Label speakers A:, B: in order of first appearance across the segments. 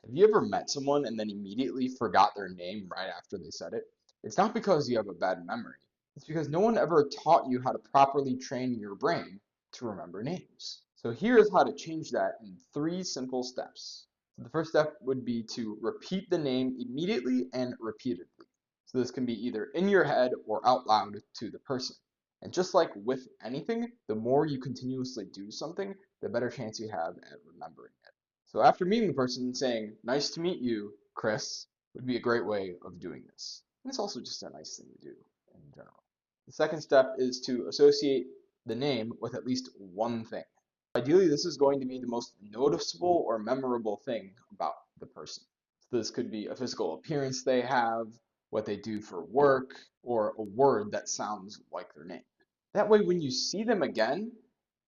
A: Have you ever met someone and then immediately forgot their name right after they said it? It's not because you have a bad memory. It's because no one ever taught you how to properly train your brain to remember names. So here's how to change that in 3 simple steps. So the first step would be to repeat the name immediately and repeatedly. So this can be either in your head or out loud to the person. And just like with anything, the more you continuously do something, the better chance you have at remembering it. So after meeting the person, saying, "Nice to meet you, Chris," would be a great way of doing this. And it's also just a nice thing to do in general. The second step is to associate the name with at least one thing. Ideally, this is going to be the most noticeable or memorable thing about the person. So this could be a physical appearance they have, what they do for work, or a word that sounds like their name. That way, when you see them again,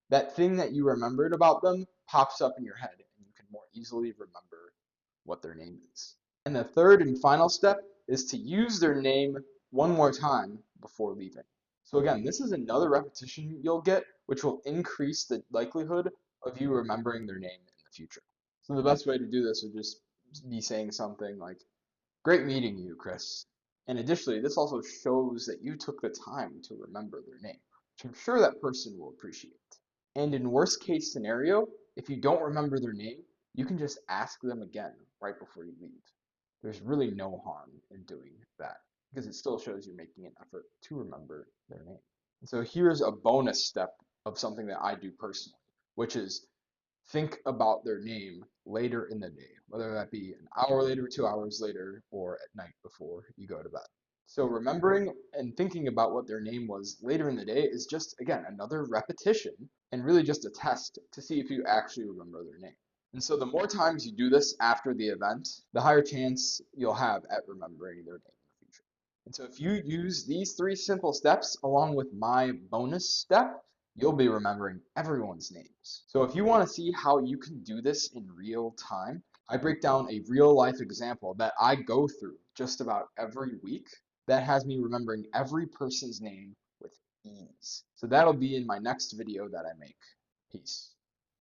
A: that thing that you remembered about them pops up in your head and you can more easily remember what their name is. And the third and final step is to use their name one more time before leaving. So again, this is another repetition you'll get, which will increase the likelihood of you remembering their name in the future. So the best way to do this would just be saying something like, "Great meeting you, Chris." And additionally, this also shows that you took the time to remember their name, which I'm sure that person will appreciate. And in worst case scenario, if you don't remember their name, you can just ask them again right before you leave. There's really no harm in doing that because it still shows you're making an effort to remember their name. And so here's a bonus step of something that I do personally, which is think about their name later in the day, whether that be an hour later, 2 hours later, or at night before you go to bed. So remembering and thinking about what their name was later in the day is just, again, another repetition and really just a test to see if you actually remember their name. And so the more times you do this after the event, the higher chance you'll have at remembering their name in the future. And so if you use these 3 simple steps along with my bonus step, you'll be remembering everyone's names. So if you want to see how you can do this in real time, I break down a real life example that I go through just about every week that has me remembering every person's name with ease. So that'll be in my next video that I make. Peace.